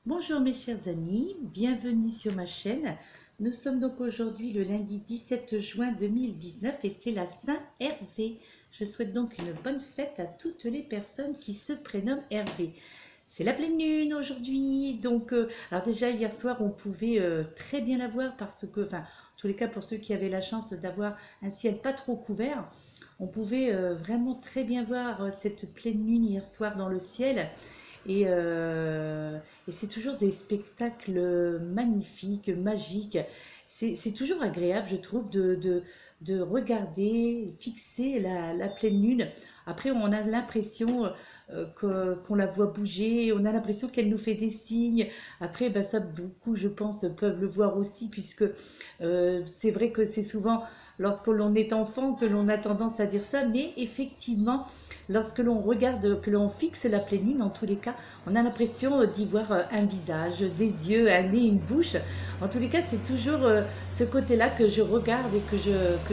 Bonjour mes chers amis, bienvenue sur ma chaîne. Nous sommes donc aujourd'hui le lundi 17 juin 2019 et c'est la Saint-Hervé. Je souhaite donc une bonne fête à toutes les personnes qui se prénomment Hervé. C'est la pleine lune aujourd'hui, donc alors déjà hier soir on pouvait très bien la voir parce que, enfin en tous les cas pour ceux qui avaient la chance d'avoir un ciel pas trop couvert, on pouvait vraiment très bien voir cette pleine lune hier soir dans le ciel. Et, euh, et c'est toujours des spectacles magnifiques, magiques. C'est toujours agréable, je trouve, de regarder, fixer la pleine lune. Après, on a l'impression qu'on la voit bouger, on a l'impression qu'elle nous fait des signes. Après, ben, ça, beaucoup, je pense, peuvent le voir aussi, puisque c'est vrai que c'est souvent lorsque l'on est enfant que l'on a tendance à dire ça, mais effectivement, lorsque l'on regarde, que l'on fixe la pleine lune, en tous les cas, on a l'impression d'y voir un visage, des yeux, un nez, une bouche. En tous les cas, c'est toujours ce côté-là que je regarde et que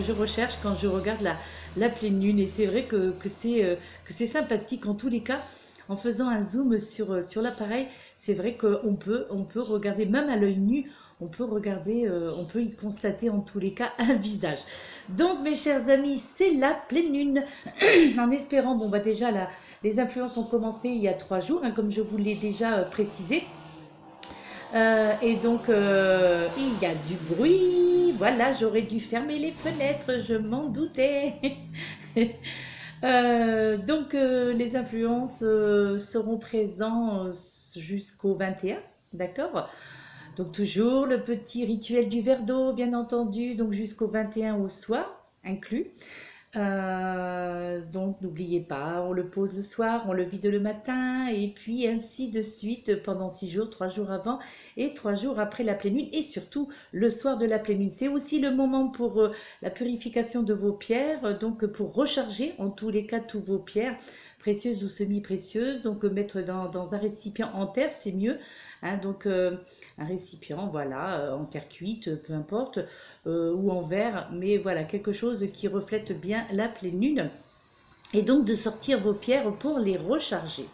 je recherche quand je regarde la pleine lune. Et c'est vrai que c'est sympathique. En tous les cas, en faisant un zoom sur l'appareil, c'est vrai on peut regarder, même à l'œil nu, on peut regarder, on peut y constater en tous les cas un visage. Donc mes chers amis, c'est la pleine lune. En espérant, bon bah déjà les influences ont commencé il y a 3 jours, hein, comme je vous l'ai déjà précisé. Et donc il y a du bruit. Voilà, j'aurais dû fermer les fenêtres, je m'en doutais. Les influences seront présentes jusqu'au 21, d'accord? Donc toujours le petit rituel du verre d'eau, bien entendu, donc jusqu'au 21 au soir, inclus. Donc n'oubliez pas, on le pose le soir, on le vide le matin, et puis ainsi de suite pendant 6 jours, 3 jours avant et 3 jours après la pleine lune, et surtout le soir de la pleine lune. C'est aussi le moment pour la purification de vos pierres, donc pour recharger en tous les cas tous vos pierres, précieuses ou semi-précieuses. Donc mettre dans un récipient en terre, c'est mieux. Hein, donc un récipient, voilà, en terre cuite, peu importe, ou en verre, mais voilà, quelque chose qui reflète bien la pleine lune. Et donc de sortir vos pierres pour les recharger.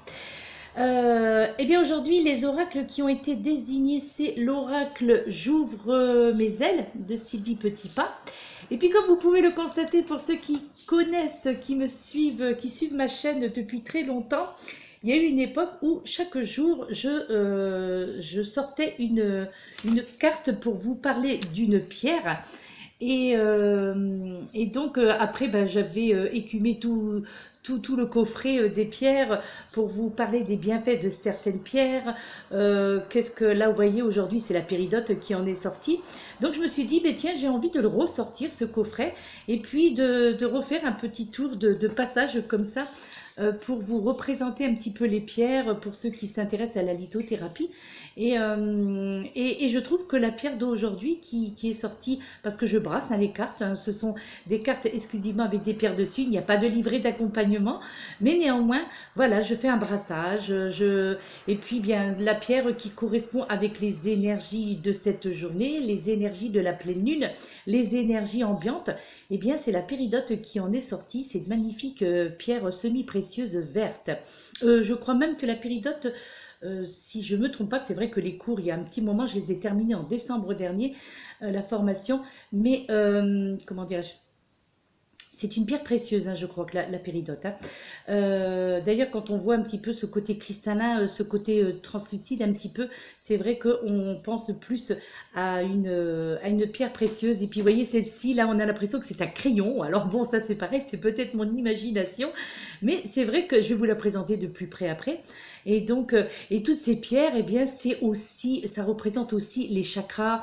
Eh bien aujourd'hui, les oracles qui ont été désignés, c'est l'oracle J'ouvre mes ailes de Sylvie Petitpas. Et puis comme vous pouvez le constater pour ceux qui connaissent, qui me suivent, qui suivent ma chaîne depuis très longtemps, il y a eu une époque où chaque jour, je sortais une carte pour vous parler d'une pierre. Et donc, après, ben, j'avais écumé tout le coffret des pierres pour vous parler des bienfaits de certaines pierres. Qu'est-ce que là, vous voyez, aujourd'hui, c'est la péridote qui en est sortie. Donc, je me suis dit, ben, tiens, j'ai envie de le ressortir, ce coffret, et puis de refaire un petit tour de passage comme ça pour vous représenter un petit peu les pierres pour ceux qui s'intéressent à la lithothérapie. Et je trouve que la pierre d'aujourd'hui qui est sortie, parce que je brasse hein, les cartes, hein, ce sont des cartes exclusivement avec des pierres dessus, il n'y a pas de livret d'accompagnement, mais néanmoins, voilà, je fais un brassage, et puis bien la pierre qui correspond avec les énergies de cette journée, les énergies de la pleine lune, les énergies ambiantes, eh bien c'est la péridote qui en est sortie, cette magnifique pierre semi-précieuse verte. Je crois même que la péridote si je ne me trompe pas, c'est vrai que les cours, il y a un petit moment, je les ai terminés en décembre dernier, la formation, mais comment dirais-je, c'est une pierre précieuse, hein, je crois, que la péridote. Hein. D'ailleurs, quand on voit un petit peu ce côté cristallin, ce côté translucide un petit peu, c'est vrai qu'on pense plus à une pierre précieuse. Et puis, vous voyez, celle-ci, là, on a l'impression que c'est un crayon. Alors bon, ça c'est pareil, c'est peut-être mon imagination. Mais c'est vrai que je vais vous la présenter de plus près après. Et donc, et toutes ces pierres, eh bien, c'est aussi, ça représente aussi les chakras,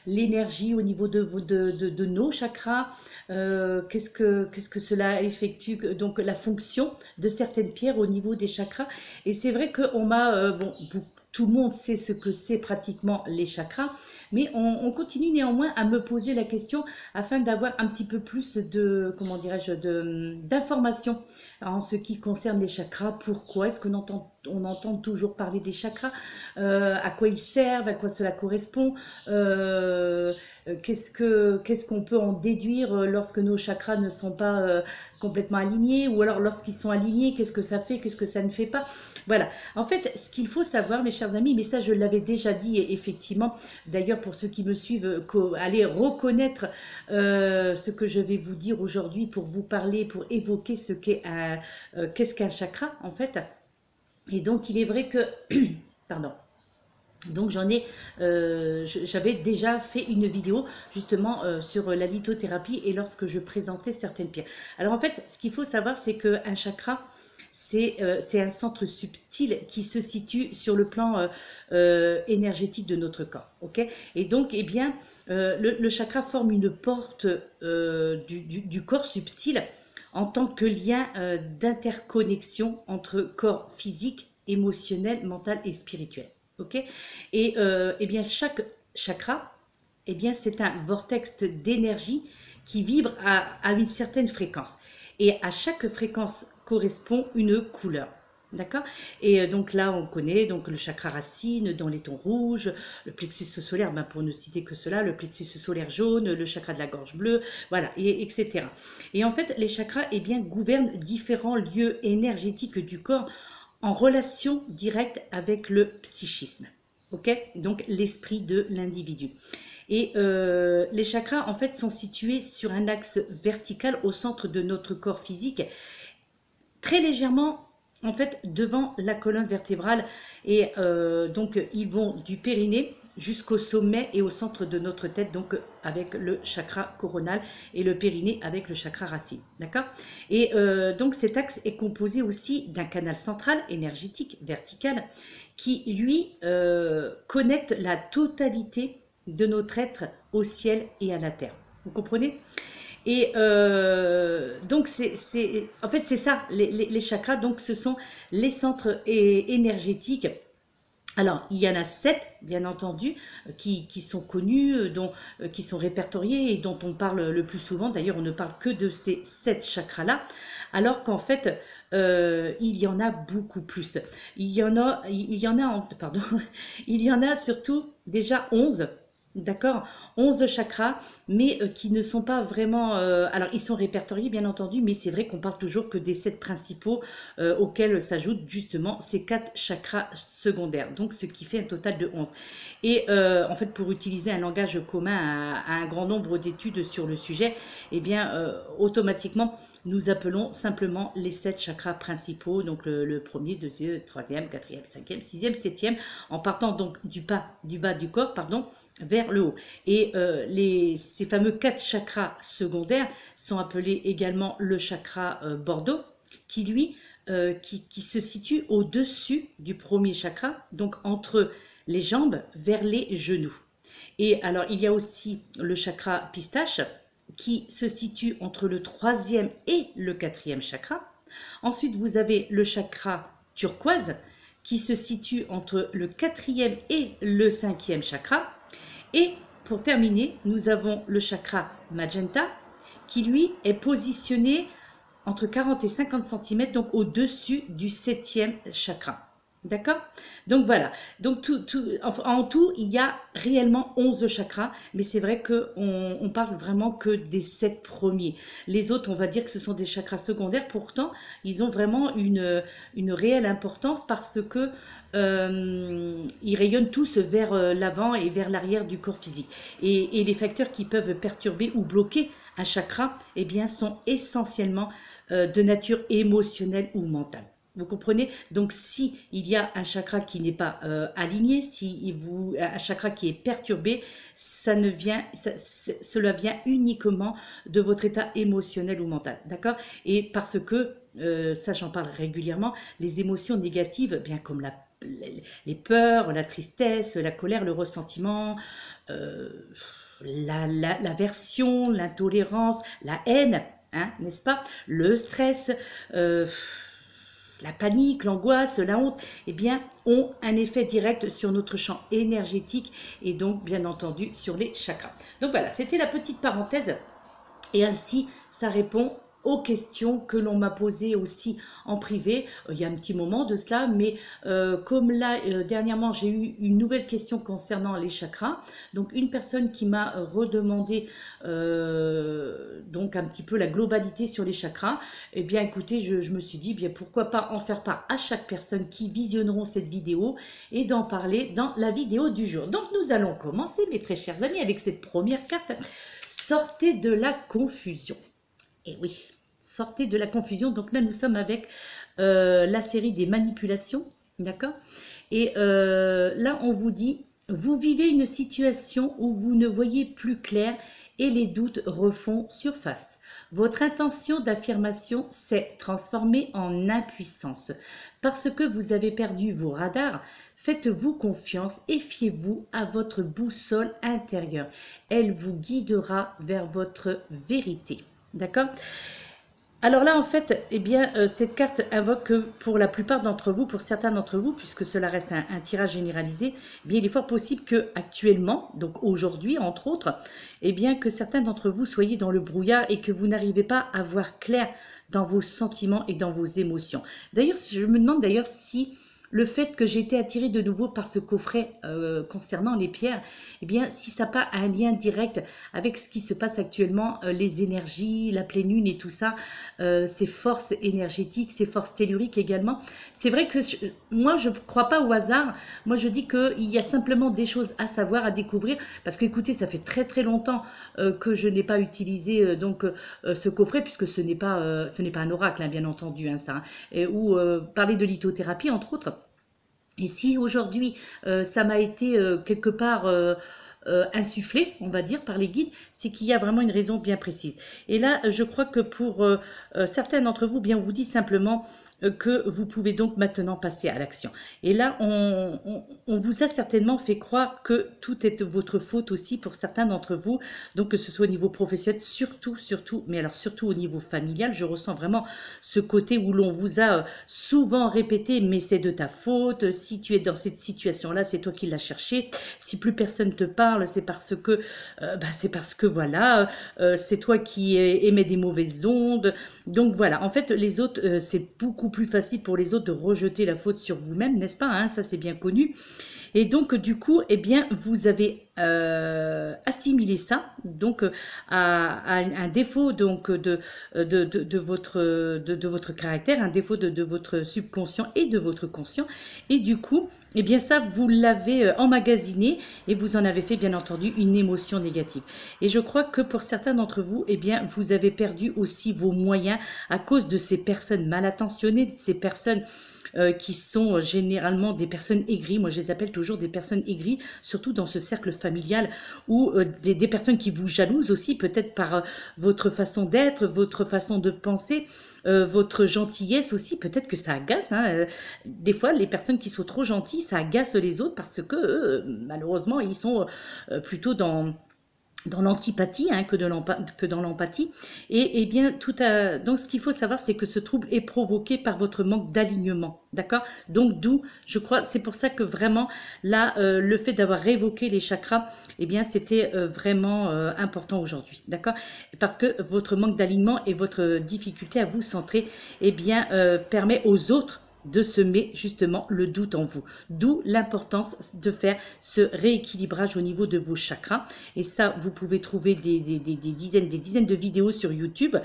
l'énergie au niveau de nos chakras. Qu'est-ce que cela effectue, donc la fonction de certaines pierres au niveau des chakras. Et c'est vrai qu'on m'a, bon, tout le monde sait ce que c'est pratiquement les chakras, mais on continue néanmoins à me poser la question afin d'avoir un petit peu plus de, comment dirais-je, d'informations en ce qui concerne les chakras. Pourquoi est-ce que on entend toujours parler des chakras, à quoi ils servent, à quoi cela correspond, qu'est-ce qu'on peut en déduire lorsque nos chakras ne sont pas complètement alignés, ou alors lorsqu'ils sont alignés, qu'est-ce que ça fait, qu'est-ce que ça ne fait pas. Voilà, en fait, ce qu'il faut savoir, mes chers amis, mais ça je l'avais déjà dit, effectivement, d'ailleurs pour ceux qui me suivent, allez reconnaître ce que je vais vous dire aujourd'hui pour vous parler, pour évoquer ce qu'est-ce qu'un chakra en fait. Et donc il est vrai que, pardon, donc j'avais déjà fait une vidéo justement sur la lithothérapie et lorsque je présentais certaines pierres. Alors en fait, ce qu'il faut savoir, c'est qu'un chakra, c'est un centre subtil qui se situe sur le plan énergétique de notre corps. Okay, et donc, eh bien, le chakra forme une porte du corps subtil en tant que lien d'interconnexion entre corps physique, émotionnel, mental et spirituel. Okay, et eh bien, chaque chakra, eh bien, c'est un vortex d'énergie qui vibre à une certaine fréquence. Et à chaque fréquence correspond une couleur. D'accord? Et donc là, on connaît donc le chakra racine dans les tons rouges, le plexus solaire, ben pour ne citer que cela, le plexus solaire jaune, le chakra de la gorge bleue, voilà, etc. Et en fait, les chakras eh bien, gouvernent différents lieux énergétiques du corps en relation directe avec le psychisme. Ok? Donc l'esprit de l'individu. Et les chakras, en fait, sont situés sur un axe vertical au centre de notre corps physique, très légèrement, en fait, devant la colonne vertébrale. Et donc, ils vont du périnée jusqu'au sommet et au centre de notre tête, donc avec le chakra coronal, et le périnée avec le chakra racine. D'accord? Et donc, cet axe est composé aussi d'un canal central énergétique vertical qui, lui, connecte la totalité de notre être au ciel et à la terre. Vous comprenez? Et donc, en fait, c'est ça, les chakras. Donc, ce sont les centres énergétiques. Alors, il y en a 7, bien entendu, qui sont connus, qui sont répertoriés et dont on parle le plus souvent. D'ailleurs, on ne parle que de ces 7 chakras-là, alors qu'en fait, il y en a beaucoup plus. Il y en a surtout déjà 11. D'accord, 11 chakras, mais qui ne sont pas vraiment... alors, ils sont répertoriés, bien entendu, mais c'est vrai qu'on parle toujours que des 7 principaux auxquels s'ajoutent justement ces 4 chakras secondaires. Donc, ce qui fait un total de 11. Et en fait, pour utiliser un langage commun à un grand nombre d'études sur le sujet, eh bien, automatiquement, nous appelons simplement les 7 chakras principaux, donc le premier, deuxième, troisième, quatrième, cinquième, sixième, septième, en partant donc du bas du corps, pardon, vers le haut. Et ces fameux 4 chakras secondaires sont appelés également le chakra Bordeaux, qui lui, qui se situe au-dessus du premier chakra, donc entre les jambes vers les genoux. Et alors, il y a aussi le chakra pistache, qui se situe entre le 3e et le 4e chakra. Ensuite, vous avez le chakra turquoise, qui se situe entre le 4e et le 5e chakra. Et pour terminer, nous avons le chakra magenta, qui lui est positionné entre 40 et 50 cm, donc au-dessus du 7e chakra. D'accord? Donc voilà, donc en tout, il y a réellement 11 chakras, mais c'est vrai qu'on parle vraiment que des 7 premiers. Les autres, on va dire que ce sont des chakras secondaires, pourtant, ils ont vraiment une réelle importance parce que ils rayonnent tous vers l'avant et vers l'arrière du corps physique. Et les facteurs qui peuvent perturber ou bloquer un chakra, eh bien, sont essentiellement de nature émotionnelle ou mentale. Vous comprenez? Donc, si il y a un chakra qui n'est pas aligné, un chakra qui est perturbé, cela vient uniquement de votre état émotionnel ou mental. D'accord? Et parce que, ça j'en parle régulièrement, les émotions négatives, bien comme les peurs, la tristesse, la colère, le ressentiment, l'aversion, l'intolérance, la haine, hein, n'est-ce pas? Le stress, la panique, l'angoisse, la honte, eh bien, ont un effet direct sur notre champ énergétique et donc, bien entendu, sur les chakras. Donc voilà, c'était la petite parenthèse et ainsi, ça répond aux questions que l'on m'a posées aussi en privé. Il y a un petit moment de cela, mais comme là, dernièrement, j'ai eu une nouvelle question concernant les chakras. Donc, une personne qui m'a redemandé donc un petit peu la globalité sur les chakras. Eh bien, écoutez, je me suis dit, bien pourquoi pas en faire part à chaque personne qui visionneront cette vidéo et d'en parler dans la vidéo du jour. Donc, nous allons commencer, mes très chers amis, avec cette première carte. Sortez de la confusion. Et oui, sortez de la confusion. Donc là, nous sommes avec la série des manipulations, d'accord? Et là, on vous dit, vous vivez une situation où vous ne voyez plus clair et les doutes refont surface. Votre intention d'affirmation s'est transformée en impuissance. Parce que vous avez perdu vos radars, faites-vous confiance et fiez-vous à votre boussole intérieure. Elle vous guidera vers votre vérité. D'accord? Alors là, en fait, eh bien, cette carte invoque que pour la plupart d'entre vous, pour certains d'entre vous, puisque cela reste un tirage généralisé, eh bien, il est fort possible que actuellement, donc aujourd'hui, entre autres, eh bien, que certains d'entre vous soyez dans le brouillard et que vous n'arrivez pas à voir clair dans vos sentiments et dans vos émotions. D'ailleurs, je me demande d'ailleurs si le fait que j'ai été attirée de nouveau par ce coffret concernant les pierres, eh bien, si ça n'a pas un lien direct avec ce qui se passe actuellement, les énergies, la pleine lune et tout ça, ces forces énergétiques, ces forces telluriques également. C'est vrai que moi, je ne crois pas au hasard. Moi, je dis qu'il y a simplement des choses à savoir, à découvrir. Parce que, écoutez, ça fait très très longtemps que je n'ai pas utilisé ce coffret, puisque ce n'est pas un oracle, hein, bien entendu, hein, ça, hein, ou parler de lithothérapie, entre autres. Et si aujourd'hui, ça m'a été quelque part insufflé, on va dire, par les guides, c'est qu'il y a vraiment une raison bien précise. Et là, je crois que pour certains d'entre vous, bien, on vous dit simplement que vous pouvez donc maintenant passer à l'action. Et là, on vous a certainement fait croire que tout est votre faute aussi pour certains d'entre vous, donc que ce soit au niveau professionnel, surtout, mais alors surtout au niveau familial, je ressens vraiment ce côté où l'on vous a souvent répété, mais c'est de ta faute, si tu es dans cette situation-là, c'est toi qui l'as cherché, si plus personne te parle, c'est parce que voilà, c'est toi qui émets des mauvaises ondes, donc voilà, en fait, les autres, c'est beaucoup plus facile pour les autres de rejeter la faute sur vous-même, n'est-ce pas, hein, ça c'est bien connu. Et donc du coup, eh bien, vous avez assimilé ça donc à un défaut donc de votre caractère, un défaut de votre subconscient et de votre conscient. Et du coup, eh bien ça, vous l'avez emmagasiné et vous en avez fait bien entendu une émotion négative. Et je crois que pour certains d'entre vous, eh bien, vous avez perdu aussi vos moyens à cause de ces personnes mal intentionnées, de ces personnes qui sont généralement des personnes aigries. Moi, je les appelle toujours des personnes aigries, surtout dans ce cercle familial, ou des personnes qui vous jalousent aussi, peut-être par votre façon d'être, votre façon de penser, votre gentillesse aussi, peut-être que ça agace. Hein. Des fois, les personnes qui sont trop gentilles, ça agace les autres parce que, malheureusement, ils sont plutôt dans l'antipathie hein, que dans l'empathie. Et bien, donc ce qu'il faut savoir, c'est que ce trouble est provoqué par votre manque d'alignement. D'accord? Donc d'où, je crois, c'est pour ça que vraiment, là, le fait d'avoir révoqué les chakras, eh bien, c'était vraiment important aujourd'hui. D'accord? Parce que votre manque d'alignement et votre difficulté à vous centrer, eh bien, permet aux autres de semer justement le doute en vous. D'où l'importance de faire ce rééquilibrage au niveau de vos chakras. Et ça, vous pouvez trouver des dizaines de vidéos sur YouTube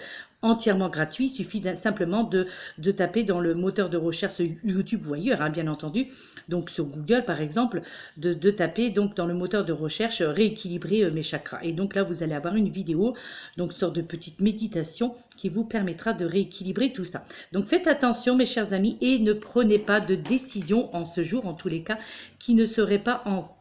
entièrement gratuit. Il suffit simplement de taper dans le moteur de recherche YouTube ou ailleurs, hein, bien entendu. Donc sur Google, par exemple, de taper donc dans le moteur de recherche rééquilibrer mes chakras. Et donc là, vous allez avoir une vidéo, donc une sorte de petite méditation qui vous permettra de rééquilibrer tout ça. Donc faites attention, mes chers amis, et ne prenez pas de décision en ce jour, en tous les cas, qui ne serait pas en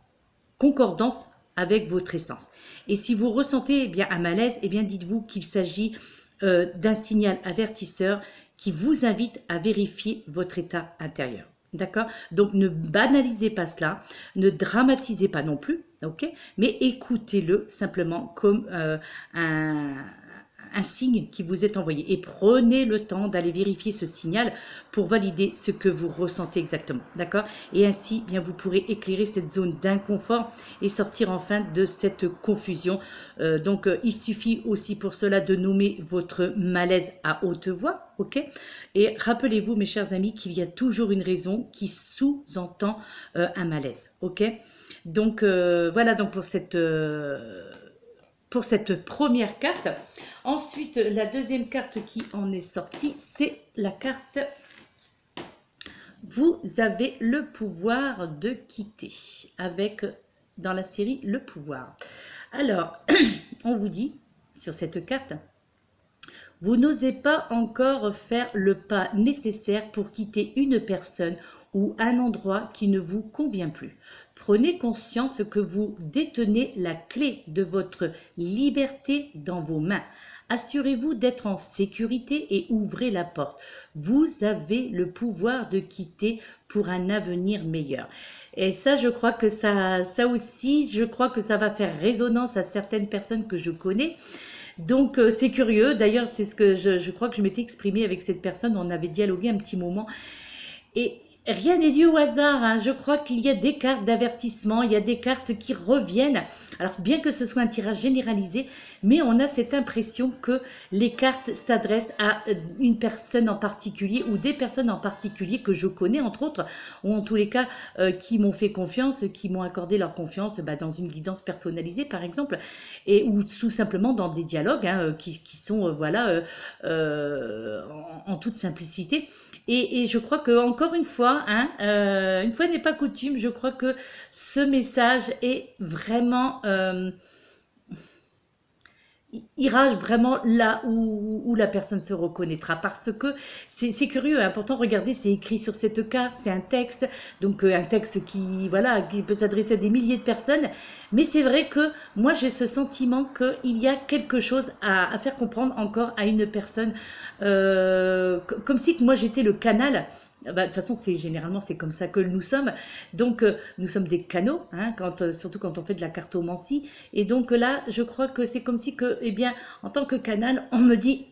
concordance avec votre essence. Et si vous ressentez bien un malaise, eh bien dites-vous qu'il s'agit d'un signal avertisseur qui vous invite à vérifier votre état intérieur. D'accord? Donc ne banalisez pas cela, ne dramatisez pas non plus, ok? Mais écoutez-le simplement comme un signe qui vous est envoyé. Et prenez le temps d'aller vérifier ce signal pour valider ce que vous ressentez exactement. D'accord? Et ainsi, bien, vous pourrez éclairer cette zone d'inconfort et sortir enfin de cette confusion. Il suffit aussi pour cela de nommer votre malaise à haute voix. Ok? Et rappelez-vous, mes chers amis, qu'il y a toujours une raison qui sous-entend un malaise. Ok? Donc, voilà donc pour cette première carte. Ensuite, la deuxième carte qui en est sortie, c'est la carte « Vous avez le pouvoir de quitter » avec, dans la série, le pouvoir. Alors, on vous dit, sur cette carte, vous n'osez pas encore faire le pas nécessaire pour quitter une personne ou un endroit qui ne vous convient plus. Prenez conscience que vous détenez la clé de votre liberté dans vos mains. Assurez-vous d'être en sécurité et ouvrez la porte. Vous avez le pouvoir de quitter pour un avenir meilleur. Et ça, je crois que ça aussi, je crois que ça va faire résonance à certaines personnes que je connais. Donc, c'est curieux. D'ailleurs, c'est ce que je crois que je m'étais exprimée avec cette personne. On avait dialogué un petit moment. Et rien n'est dû au hasard. Hein. Je crois qu'il y a des cartes d'avertissement. Il y a des cartes qui reviennent. Alors, bien que ce soit un tirage généralisé, mais on a cette impression que les cartes s'adressent à une personne en particulier ou des personnes en particulier que je connais, entre autres, ou en tous les cas, qui m'ont fait confiance, qui m'ont accordé leur confiance dans une guidance personnalisée, par exemple, et ou tout simplement dans des dialogues qui sont, en toute simplicité. Et je crois que encore une fois, une fois n'est pas coutume, je crois que ce message est vraiment ira vraiment là où la personne se reconnaîtra, parce que c'est curieux, hein. Pourtant regardez, c'est écrit sur cette carte, c'est un texte, donc un texte qui peut s'adresser à des milliers de personnes, mais c'est vrai que moi j'ai ce sentiment qu'il y a quelque chose à faire comprendre encore à une personne, comme si moi j'étais le canal. De toute façon, généralement, c'est comme ça que nous sommes. Donc, nous sommes des canaux, hein, surtout quand on fait de la cartomancie. Et donc là, je crois que c'est comme si en tant que canal, on me dit,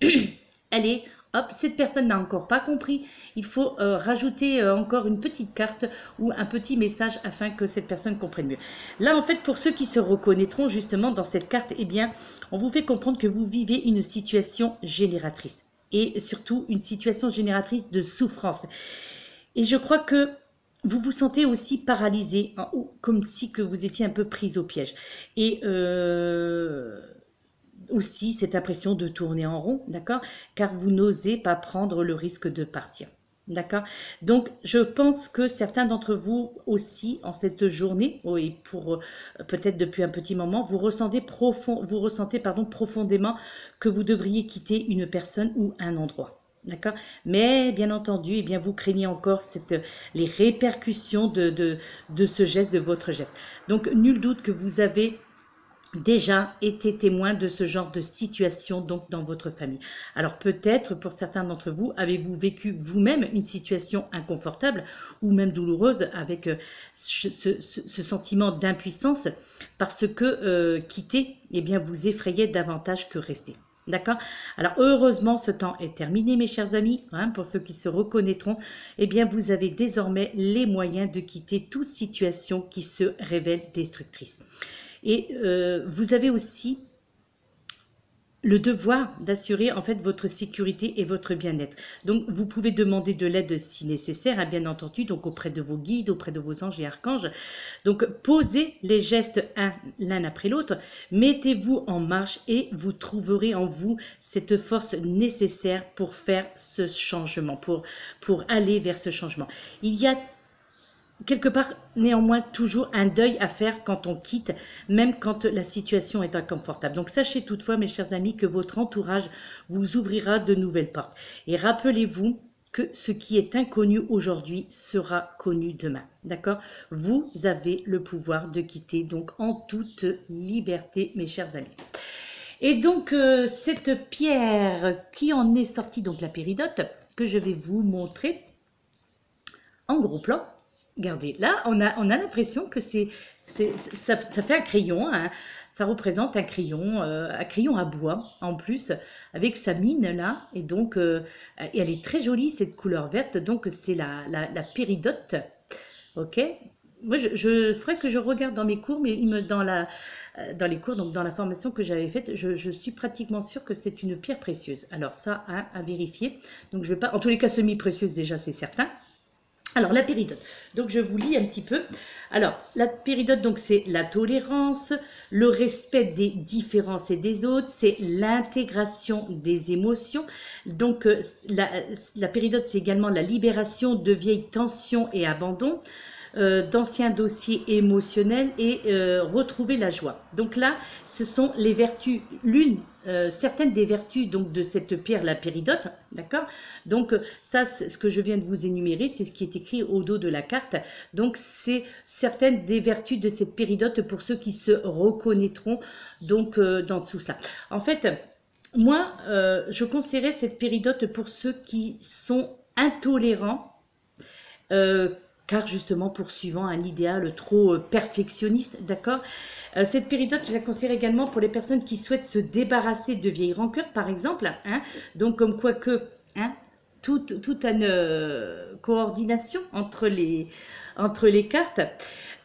allez, hop, cette personne n'a encore pas compris. Il faut rajouter encore une petite carte ou un petit message afin que cette personne comprenne mieux. Là, en fait, pour ceux qui se reconnaîtront justement dans cette carte, on vous fait comprendre que vous vivez une situation génératrice. Et surtout une situation génératrice de souffrance. Et je crois que vous vous sentez aussi paralysé, comme si que vous étiez un peu pris au piège. Et aussi cette impression de tourner en rond, d'accord? Car vous n'osez pas prendre le risque de partir. D'accord? Donc, je pense que certains d'entre vous aussi, en cette journée, et pour peut-être depuis un petit moment, vous ressentez profondément que vous devriez quitter une personne ou un endroit. D'accord? Mais, bien entendu, vous craignez encore les répercussions de ce geste, de votre geste. Donc, nul doute que vous avez déjà été témoin de ce genre de situation donc dans votre famille. Alors peut-être pour certains d'entre vous, avez-vous vécu vous-même une situation inconfortable ou même douloureuse avec ce sentiment d'impuissance parce que quitter vous effrayait davantage que rester. D'accord? Alors heureusement ce temps est terminé mes chers amis, pour ceux qui se reconnaîtront, vous avez désormais les moyens de quitter toute situation qui se révèle destructrice. Et vous avez aussi le devoir d'assurer en fait votre sécurité et votre bien-être. Donc vous pouvez demander de l'aide si nécessaire, bien entendu, donc auprès de vos guides, auprès de vos anges et archanges. Donc posez les gestes l'un après l'autre, mettez-vous en marche et vous trouverez en vous cette force nécessaire pour faire ce changement, pour aller vers ce changement. Il y a quelque part, néanmoins, toujours un deuil à faire quand on quitte, même quand la situation est inconfortable. Donc, sachez toutefois, mes chers amis, que votre entourage vous ouvrira de nouvelles portes. Et rappelez-vous que ce qui est inconnu aujourd'hui sera connu demain. D'accord? Vous avez le pouvoir de quitter, donc en toute liberté, mes chers amis. Et donc, cette pierre qui en est sortie, donc la péridote, que je vais vous montrer en gros plan. Regardez, là, on a l'impression que c'est ça fait un crayon, hein. Ça représente un crayon à bois en plus, avec sa mine là. Et donc, et elle est très jolie cette couleur verte. Donc, c'est la péridote. Ok. Moi, je ferais que je regarde dans mes cours, mais dans les cours, donc dans la formation que j'avais faite, je suis pratiquement sûre que c'est une pierre précieuse. Alors ça, hein, à vérifier. Donc, je vais pas, en tous les cas, semi-précieuse déjà, c'est certain. Alors, la péridote. Donc, je vous lis un petit peu. Alors, la péridote, donc, c'est la tolérance, le respect des différences et des autres, c'est l'intégration des émotions. Donc, la péridote, c'est également la libération de vieilles tensions et abandons, d'anciens dossiers émotionnels et retrouver la joie. Donc là, ce sont les vertus, certaines des vertus donc de cette pierre, la péridote, d'accord. Donc ça, ce que je viens de vous énumérer, c'est ce qui est écrit au dos de la carte. Donc c'est certaines des vertus de cette péridote pour ceux qui se reconnaîtront donc dans tout cela. En fait, moi, je conseillerais cette péridote pour ceux qui sont intolérants, car justement poursuivant un idéal trop perfectionniste, d'accord. Cette péridote, je la conseille également pour les personnes qui souhaitent se débarrasser de vieilles rancœurs, par exemple, hein, donc comme quoi que, hein, toute une coordination entre les cartes.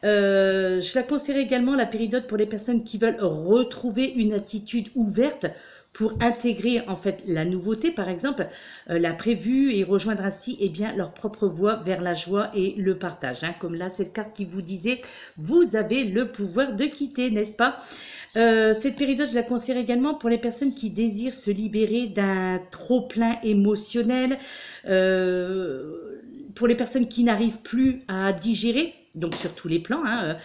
Je la conseille également, la péridote, pour les personnes qui veulent retrouver une attitude ouverte pour intégrer en fait la nouveauté, par exemple, l'imprévu, et rejoindre ainsi bien leur propre voie vers la joie et le partage. Hein. Comme là, cette carte qui vous disait, vous avez le pouvoir de quitter, n'est-ce pas? Cette période, je la conseille également pour les personnes qui désirent se libérer d'un trop-plein émotionnel, pour les personnes qui n'arrivent plus à digérer, donc sur tous les plans, hein,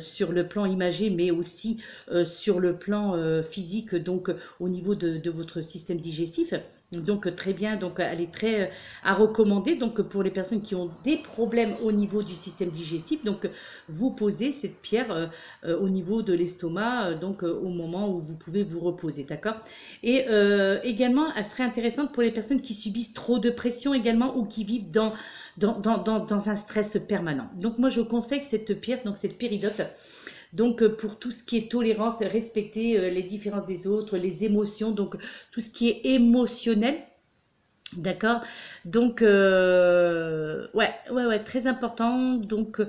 sur le plan imagé, mais aussi sur le plan physique, donc au niveau de votre système digestif. Donc très bien, donc elle est très à recommander donc pour les personnes qui ont des problèmes au niveau du système digestif. Donc vous posez cette pierre au niveau de l'estomac, donc au moment où vous pouvez vous reposer, d'accord. Et également, elle serait intéressante pour les personnes qui subissent trop de pression également, ou qui vivent dans un stress permanent. Donc moi je conseille cette pierre, donc cette péridote. Donc, pour tout ce qui est tolérance, respecter les différences des autres, les émotions, donc tout ce qui est émotionnel, d'accord. Donc, ouais, très important. Donc,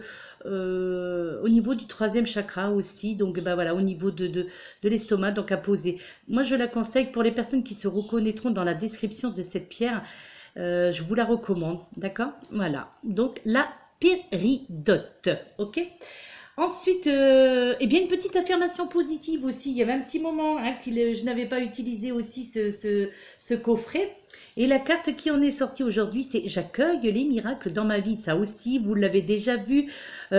au niveau du 3e chakra aussi, donc bah voilà, au niveau de l'estomac, donc à poser. Moi, je la conseille pour les personnes qui se reconnaîtront dans la description de cette pierre. Je vous la recommande, d'accord. Voilà, donc la péridote, ok. Ensuite, eh bien, une petite affirmation positive aussi. Il y avait un petit moment hein, je n'avais pas utilisé aussi ce coffret. Et la carte qui en est sortie aujourd'hui, c'est « J'accueille les miracles dans ma vie ». Ça aussi, vous l'avez déjà vu,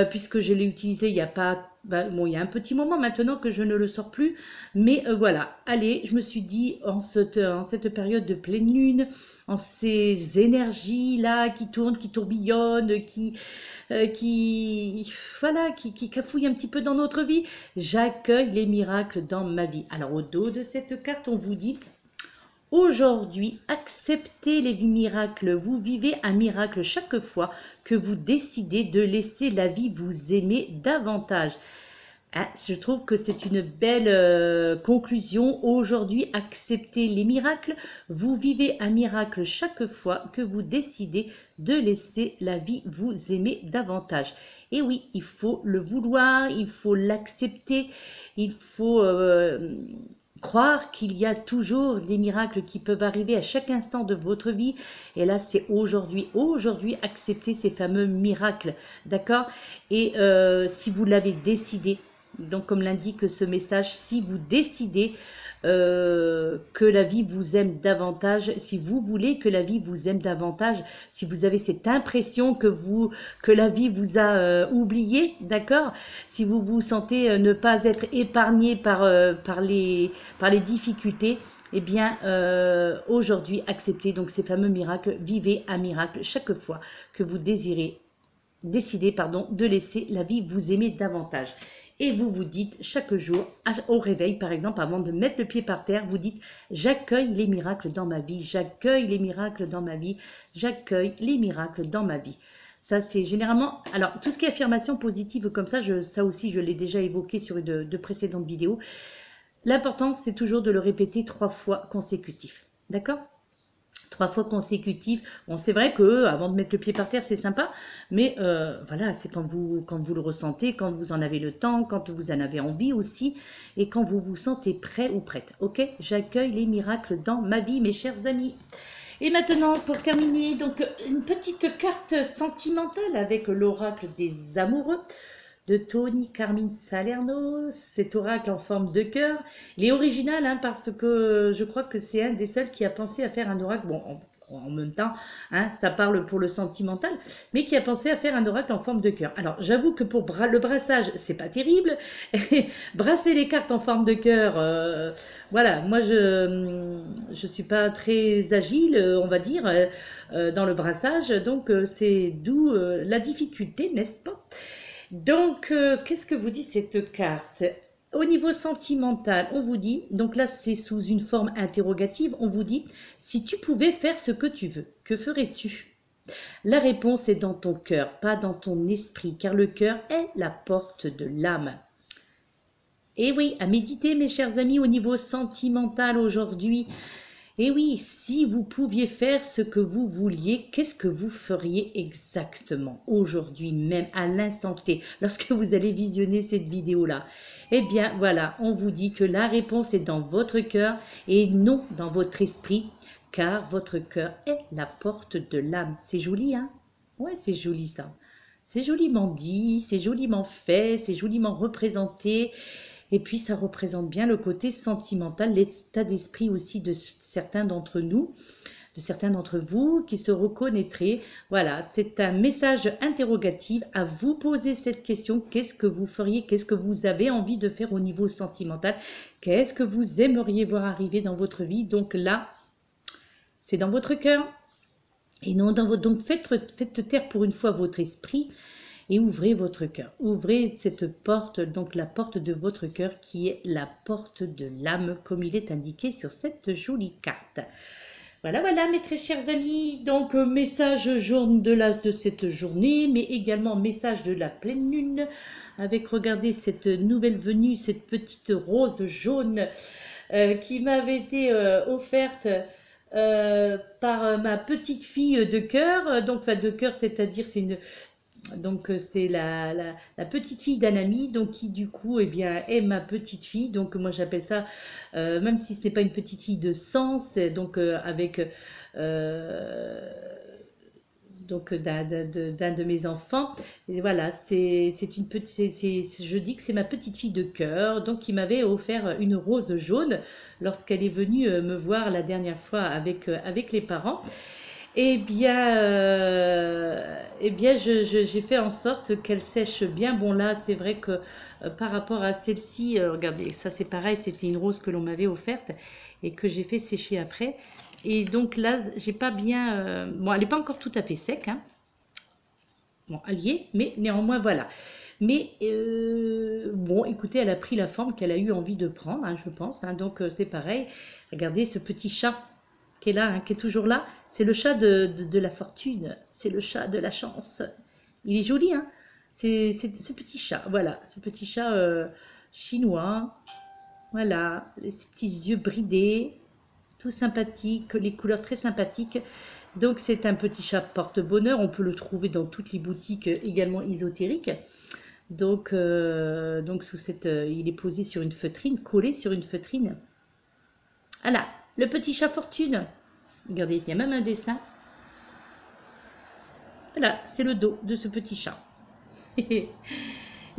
puisque je l'ai utilisé il y a pas... bon, il y a un petit moment maintenant que je ne le sors plus. Mais voilà, allez, je me suis dit, en cette période de pleine lune, en ces énergies-là qui tournent, qui tourbillonnent, qui cafouillent un petit peu dans notre vie, j'accueille les miracles dans ma vie. Alors, au dos de cette carte, on vous dit... Aujourd'hui, acceptez les miracles. Vous vivez un miracle chaque fois que vous décidez de laisser la vie vous aimer davantage. Ah, je trouve que c'est une belle conclusion. Aujourd'hui, acceptez les miracles. Vous vivez un miracle chaque fois que vous décidez de laisser la vie vous aimer davantage. Et oui, il faut le vouloir, il faut l'accepter, il faut... croire qu'il y a toujours des miracles qui peuvent arriver à chaque instant de votre vie. Et là, c'est aujourd'hui. Aujourd'hui, acceptez ces fameux miracles. D'accord? Et si vous l'avez décidé, donc comme l'indique ce message, si vous décidez que la vie vous aime davantage, si vous voulez que la vie vous aime davantage, si vous avez cette impression que la vie vous a oublié, d'accord, si vous vous sentez ne pas être épargné par les difficultés, eh bien, aujourd'hui, acceptez donc ces fameux miracles, vivez un miracle chaque fois que vous décidez de laisser la vie vous aimer davantage. Et vous vous dites chaque jour, au réveil par exemple, avant de mettre le pied par terre, vous dites « J'accueille les miracles dans ma vie, j'accueille les miracles dans ma vie, j'accueille les miracles dans ma vie ». Ça, c'est généralement... Alors, tout ce qui est affirmation positive comme ça, ça aussi, je l'ai déjà évoqué sur de précédentes vidéos. L'important, c'est toujours de le répéter 3 fois consécutif. D'accord ? 3 fois consécutif. Bon, c'est vrai que avant de mettre le pied par terre, c'est sympa, mais voilà, c'est quand vous le ressentez, quand vous en avez le temps, quand vous en avez envie aussi, et quand vous vous sentez prêt ou prête. Ok, j'accueille les miracles dans ma vie, mes chers amis. Et maintenant, pour terminer, donc une petite carte sentimentale avec l'oracle des amoureux de Tony Carmine Salerno, cet oracle en forme de cœur. Il est original hein, parce que je crois que c'est un des seuls qui a pensé à faire un oracle, bon en même temps, hein, ça parle pour le sentimental, mais qui a pensé à faire un oracle en forme de cœur. Alors j'avoue que pour le brassage, c'est pas terrible. Brasser les cartes en forme de cœur, voilà, moi je suis pas très agile, on va dire, dans le brassage, donc c'est d'où la difficulté, n'est-ce pas ? Donc, qu'est-ce que vous dit cette carte? Au niveau sentimental, on vous dit, donc là c'est sous une forme interrogative, on vous dit, si tu pouvais faire ce que tu veux, que ferais-tu? La réponse est dans ton cœur, pas dans ton esprit, car le cœur est la porte de l'âme. Et oui, à méditer mes chers amis au niveau sentimental aujourd'hui. Et oui, si vous pouviez faire ce que vous vouliez, qu'est-ce que vous feriez exactement aujourd'hui même, à l'instant T, lorsque vous allez visionner cette vidéo-là? Eh bien, voilà, on vous dit que la réponse est dans votre cœur et non dans votre esprit, car votre cœur est la porte de l'âme. C'est joli, hein? Ouais, c'est joli ça. C'est joliment dit, c'est joliment fait, c'est joliment représenté. Et puis, ça représente bien le côté sentimental, l'état d'esprit aussi de certains d'entre nous, de certains d'entre vous qui se reconnaîtraient. Voilà, c'est un message interrogatif à vous poser cette question. Qu'est-ce que vous feriez? Qu'est-ce que vous avez envie de faire au niveau sentimental? Qu'est-ce que vous aimeriez voir arriver dans votre vie? Donc là, c'est dans votre cœur et non dans votre... Donc, faites taire pour une fois votre esprit. Et ouvrez votre cœur. Ouvrez cette porte, donc la porte de votre cœur qui est la porte de l'âme, comme il est indiqué sur cette jolie carte. Voilà, voilà, mes très chers amis. Donc, message jaune de cette journée, mais également message de la pleine lune, avec, regardez, cette nouvelle venue, cette petite rose jaune qui m'avait été offerte par ma petite fille de cœur. Donc, enfin, de cœur, c'est-à-dire, c'est une... Donc c'est la petite fille d'un ami, donc qui du coup eh bien, est ma petite fille, donc moi j'appelle ça, même si ce n'est pas une petite fille de sang, c'est donc avec donc d'un de mes enfants, et voilà, c'est une petite, je dis que c'est ma petite fille de cœur, donc qui m'avait offert une rose jaune lorsqu'elle est venue me voir la dernière fois avec les parents. Eh bien, j'ai fait en sorte qu'elle sèche bien. Bon, là, c'est vrai que par rapport à celle-ci, regardez, ça c'est pareil, c'était une rose que l'on m'avait offerte et que j'ai fait sécher après. Et donc là, j'ai pas bien... bon, elle n'est pas encore tout à fait sec, hein. Bon, elle y est, mais néanmoins, voilà. Mais bon, écoutez, elle a pris la forme qu'elle a eu envie de prendre, hein, je pense. Hein, donc, c'est pareil. Regardez ce petit chat qui est là, hein, qui est toujours là, c'est le chat de la fortune, c'est le chat de la chance. Il est joli, hein, c'est ce petit chat, voilà, ce petit chat chinois, voilà, ces petits yeux bridés, tout sympathique, les couleurs très sympathiques. Donc c'est un petit chat porte-bonheur, on peut le trouver dans toutes les boutiques également ésotériques. Donc sous cette, il est posé sur une feutrine, collé sur une feutrine. Voilà. Le petit chat fortune. Regardez, il y a même un dessin. Voilà, c'est le dos de ce petit chat. Il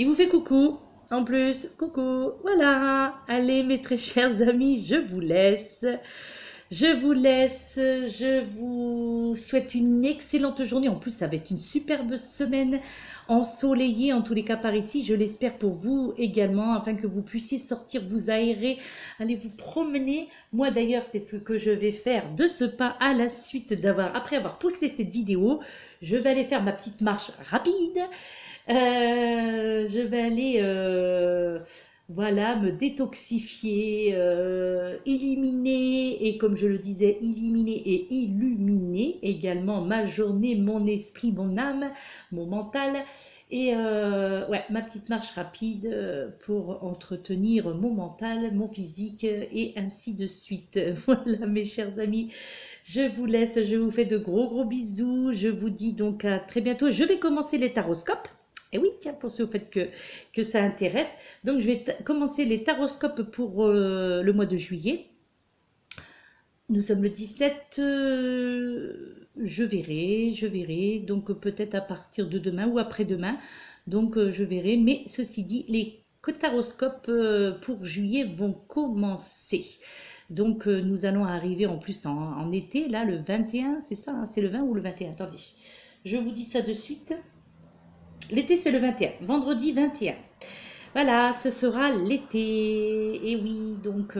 vous fait coucou. En plus, coucou. Voilà. Allez, mes très chers amis, je vous laisse. Je vous souhaite une excellente journée. En plus, ça va être une superbe semaine ensoleillée, en tous les cas par ici. Je l'espère pour vous également, afin que vous puissiez sortir, vous aérer, aller vous promener. Moi d'ailleurs, c'est ce que je vais faire de ce pas à la suite après avoir posté cette vidéo. Je vais aller faire ma petite marche rapide. Je vais aller... voilà, me détoxifier, éliminer, et comme je le disais, éliminer et illuminer également ma journée, mon esprit, mon âme, mon mental. Et ouais, ma petite marche rapide pour entretenir mon mental, mon physique et ainsi de suite. Voilà mes chers amis, je vous laisse, je vous fais de gros gros bisous. Je vous dis donc à très bientôt. Je vais commencer les taroscopes. Et oui, tiens, pour ceux au fait que ça intéresse. Donc je vais commencer les taroscopes pour le mois de juillet. Nous sommes le 17, je verrai, donc peut-être à partir de demain ou après-demain, donc je verrai, mais ceci dit, les taroscopes pour juillet vont commencer. Donc nous allons arriver en plus en été, là le 21, c'est ça, hein, c'est le 20 ou le 21, attendez, je vous dis ça de suite. L'été c'est le 21, vendredi 21. Voilà, ce sera l'été. Et oui, donc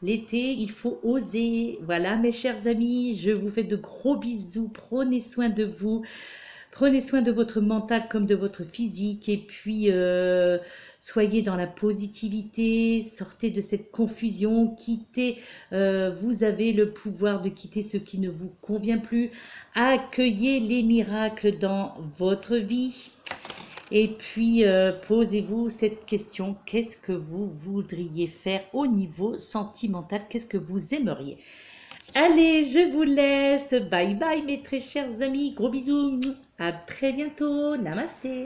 l'été, il faut oser. Voilà, mes chers amis, je vous fais de gros bisous. Prenez soin de vous. Prenez soin de votre mental comme de votre physique. Et puis, soyez dans la positivité. Sortez de cette confusion. Quittez. Vous avez le pouvoir de quitter ce qui ne vous convient plus. Accueillez les miracles dans votre vie. Et puis, posez-vous cette question, qu'est-ce que vous voudriez faire au niveau sentimental? Qu'est-ce que vous aimeriez? Allez, je vous laisse. Bye bye mes très chers amis. Gros bisous. À très bientôt. Namasté.